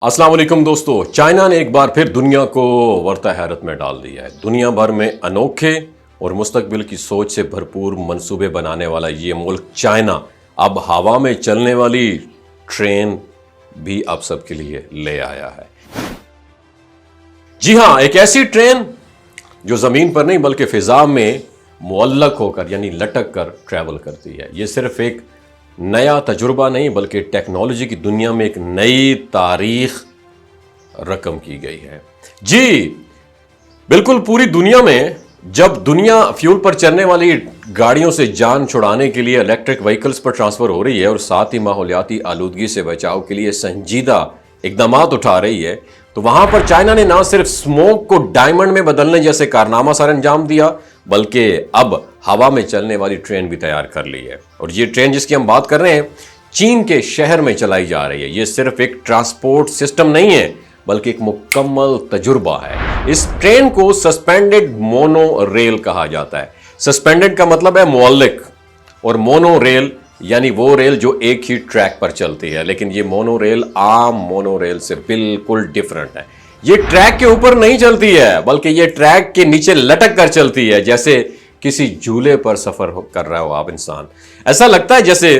अस्सलाम वालेकुम दोस्तों। चाइना ने एक बार फिर दुनिया को वर्ता हैरत में डाल दिया है। दुनिया भर में अनोखे और मुस्तकबिल की सोच से भरपूर मंसूबे बनाने वाला ये मुल्क चाइना अब हवा में चलने वाली ट्रेन भी आप सबके लिए ले आया है। जी हाँ, एक ऐसी ट्रेन जो जमीन पर नहीं बल्कि फिजा में मुअल्लक होकर यानी लटक कर ट्रैवल करती है। ये सिर्फ एक नया तजुर्बा नहीं बल्कि टेक्नोलॉजी की दुनिया में एक नई तारीख रकम की गई है। जी बिल्कुल, पूरी दुनिया में जब दुनिया फ्यूल पर चलने वाली गाड़ियों से जान छुड़ाने के लिए इलेक्ट्रिक व्हीकल्स पर ट्रांसफर हो रही है और साथ ही माहौलियाती आलूदगी से बचाव के लिए संजीदा इकदाम उठा रही है, तो वहां पर चाइना ने ना सिर्फ स्मोक को डायमंड में बदलने जैसे कारनामा सर अंजाम दिया बल्कि अब हवा में चलने वाली ट्रेन भी तैयार कर ली है। और ये ट्रेन जिसकी हम बात कर रहे हैं चीन के शहर में चलाई जा रही है। ये सिर्फ एक ट्रांसपोर्ट सिस्टम नहीं है बल्कि एक मुकम्मल तजुर्बा है। इस ट्रेन को सस्पेंडेड मोनो रेल कहा जाता है। सस्पेंडेड का मतलब है मुअल्लिक और मोनो रेल यानी वो रेल जो एक ही ट्रैक पर चलती है। लेकिन ये मोनो रेल आम मोनो रेल से बिल्कुल डिफरेंट है। ये ट्रैक के ऊपर नहीं चलती है बल्कि ये ट्रैक के नीचे लटक कर चलती है, जैसे किसी झूले पर सफर कर रहा हो आप इंसान। ऐसा लगता है जैसे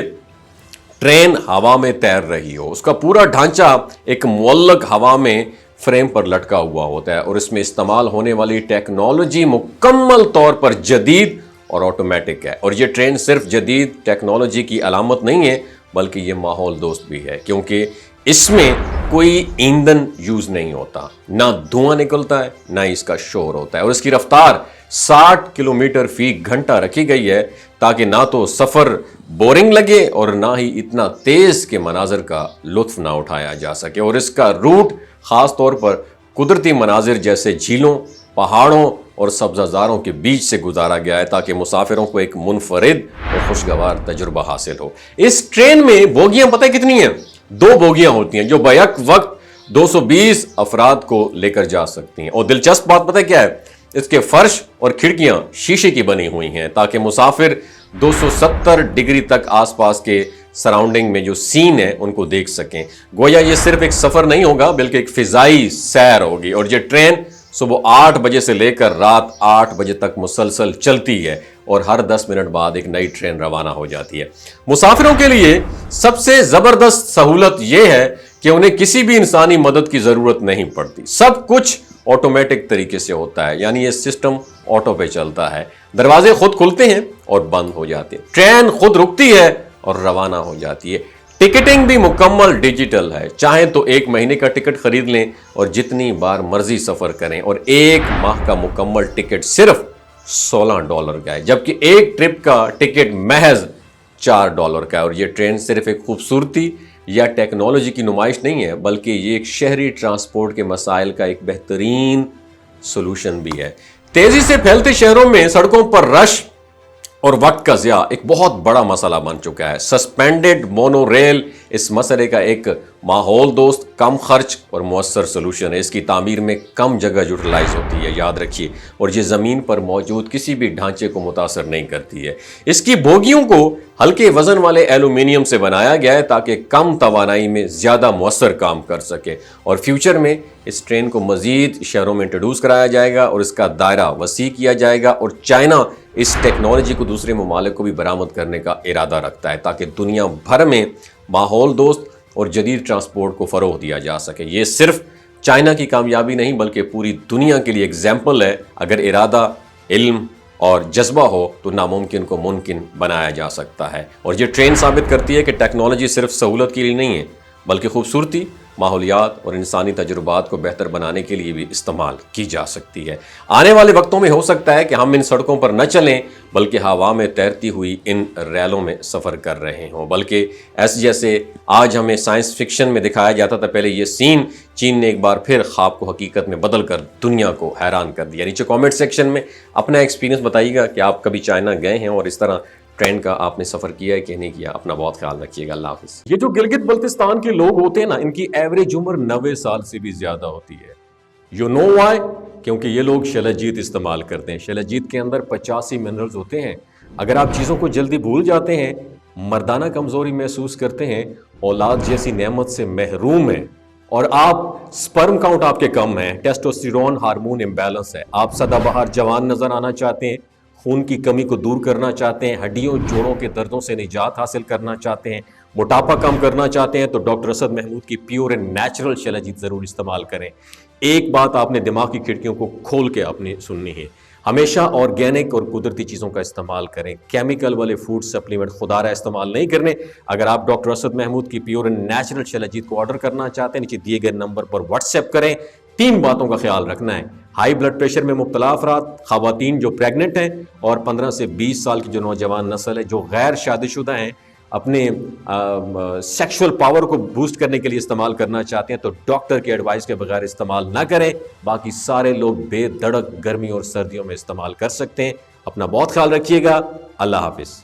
ट्रेन हवा में तैर रही हो। उसका पूरा ढांचा एक मुअल्लक हवा में फ्रेम पर लटका हुआ होता है और इसमें इस्तेमाल होने वाली टेक्नोलॉजी मुकम्मल तौर पर जदीद और ऑटोमेटिक है। और ये ट्रेन सिर्फ जदीद टेक्नोलॉजी की अलामत नहीं है बल्कि ये माहौल दोस्त भी है, क्योंकि इसमें कोई ईंधन यूज नहीं होता, ना धुआं निकलता है ना इसका शोर होता है। और इसकी रफ्तार 60 किलोमीटर फी घंटा रखी गई है ताकि ना तो सफर बोरिंग लगे और ना ही इतना तेज के मनाजिर का लुत्फ ना उठाया जा सके। और इसका रूट खास तौर पर कुदरती मनाजिर जैसे झीलों, पहाड़ों और सब्जाजारों के बीच से गुजारा गया है ताकि मुसाफिरों को एक मुनफरिद और खुशगवार तजुर्बा हासिल हो। इस ट्रेन में बोगियां पता है कितनी हैं? 2 बोगियां होती हैं जो बैक वक्त 220 अफराद को लेकर जा सकती हैं। और दिलचस्प बात पता है क्या है? इसके फर्श और खिड़कियां शीशे की बनी हुई हैं ताकि मुसाफिर 270 डिग्री तक आसपास के सराउंडिंग में जो सीन है उनको देख सकें। गोया ये सिर्फ एक सफर नहीं होगा बल्कि एक फिजाई सैर होगी। और ये ट्रेन सुबह 8 बजे से लेकर रात 8 बजे तक मुसलसल चलती है और हर 10 मिनट बाद एक नई ट्रेन रवाना हो जाती है। मुसाफिरों के लिए सबसे जबरदस्त सहूलत यह है कि उन्हें किसी भी इंसानी मदद की जरूरत नहीं पड़ती। सब कुछ ऑटोमेटिक तरीके से होता है, यानी ये सिस्टम ऑटो पे चलता है। दरवाजे खुद खुलते हैं और बंद हो जाते हैं, ट्रेन खुद रुकती है और रवाना हो जाती है। टिकटिंग भी मुकम्मल डिजिटल है। चाहे तो 1 महीने का टिकट खरीद लें और जितनी बार मर्जी सफर करें। और 1 माह का मुकम्मल टिकट सिर्फ $16 का है, जबकि एक ट्रिप का टिकट महज $4 का है। और ये ट्रेन सिर्फ एक खूबसूरती या टेक्नोलॉजी की नुमाइश नहीं है बल्कि ये एक शहरी ट्रांसपोर्ट के मसाइल का एक बेहतरीन सोल्यूशन भी है। तेजी से फैलते शहरों में सड़कों पर रश और वक्त का ज़िया एक बहुत बड़ा मसला बन चुका है। सस्पेंडेड मोनो रेल इस मसले का एक माहौल दोस्त, कम खर्च और मुअस्सर सोल्यूशन है। इसकी तामीर में कम जगह यूटिलाइज होती है, याद रखिए, और ये ज़मीन पर मौजूद किसी भी ढांचे को मुतासर नहीं करती है। इसकी बोगियों को हल्के वजन वाले एल्यूमिनियम से बनाया गया है ताकि कम तवानाई में ज़्यादा मुअस्सर काम कर सके। और फ्यूचर में इस ट्रेन को मज़ीद शहरों में इंट्रोड्यूस कराया जाएगा और इसका दायरा वसी किया जाएगा। और चाइना इस टेक्नोलॉजी को दूसरे ममालिक को भी बरामद करने का इरादा रखता है ताकि दुनिया भर में माहौल दोस्त और जदीद ट्रांसपोर्ट को फ़रोग़ दिया जा सके। ये सिर्फ चाइना की कामयाबी नहीं बल्कि पूरी दुनिया के लिए एग्जाम्पल है। अगर इरादा, इल्म और जज्बा हो तो नामुमकिन को मुमकिन बनाया जा सकता है। और ये ट्रेन साबित करती है कि टेक्नोलॉजी सिर्फ सहूलत के लिए नहीं है बल्कि खूबसूरती, माहौलियात और इंसानी तजुर्बात को बेहतर बनाने के लिए भी इस्तेमाल की जा सकती है। आने वाले वक्तों में हो सकता है कि हम इन सड़कों पर न चलें बल्कि हवा में तैरती हुई इन रेलों में सफ़र कर रहे हों। बल्कि ऐसे जैसे आज हमें साइंस फिक्शन में दिखाया जाता था पहले, ये सीन चीन ने एक बार फिर ख्वाब को हकीकत में बदल कर दुनिया को हैरान कर दिया। नीचे कमेंट सेक्शन में अपना एक्सपीरियंस बताइएगा कि आप कभी चाइना गए हैं और इस तरह ट्रेन का आपने सफर किया है कि नहीं किया। अपना बहुत ख्याल रखिएगा। अल्लाह हाफिज़। ये जो गिलगित बल्तिस्तान के लोग होते हैं ना, इनकी एवरेज उम्र 90 साल से भी ज्यादा होती है। You know why? क्योंकि ये लोग शलजीत इस्तेमाल करते हैं। शलजीत के अंदर 85 मिनरल्स होते हैं। अगर आप चीज़ों को जल्दी भूल जाते हैं, मर्दाना कमजोरी महसूस करते हैं, औलाद जैसी नेमत से महरूम हैं اور آپ سپرم کاؤنٹ آپ کے کم ہیں، ٹیسٹوسٹیرون ہارمون امبیلنس ہے، آپ سدا بہار جوان نظر آنا چاہتے ہیں، خون کی کمی کو دور کرنا چاہتے ہیں، ہڈیوں جوڑوں کے دردوں سے نجات حاصل کرنا چاہتے ہیں، موٹاپا کم کرنا چاہتے ہیں، تو ڈاکٹر اسد محمود کی پیور اینڈ نیچرل شیلاجیت ضرور استعمال کریں۔ ایک بات آپ نے دماغ کی کھڑکیوں کو کھول کے اپنی سننی ہے، ہمیشہ آرگینک اور قدرتی چیزوں کا استعمال کریں، کیمیکل والے فوڈ سپلیمنٹ خدا رہا استعمال نہیں کرنے۔ اگر آپ ڈاکٹر اسد محمود کی پیور اینڈ نیچرل شیلاجیت کو آرڈر کرنا چاہتے ہیں، نیچے دیے گئے نمبر پر واٹس ایپ کریں۔ 3 باتوں کا خیال رکھنا ہے: ہائی بلڈ پریشر میں مبتلا افراد، خواتین جو پریگننٹ ہیں، اور 15 سے 20 سال کی جو نوجوان نسل ہے جو غیر شادی شدہ ہیں، اپنے سیکشول پاور کو بوسٹ کرنے کے لیے استعمال کرنا چاہتے ہیں تو ڈاکٹر کے ایڈوائس کے بغیر استعمال نہ کریں۔ باقی سارے لوگ بے دھڑک گرمی اور سردیوں میں استعمال کر سکتے ہیں۔ اپنا بہت خیال رکھیے گا۔ اللہ حافظ۔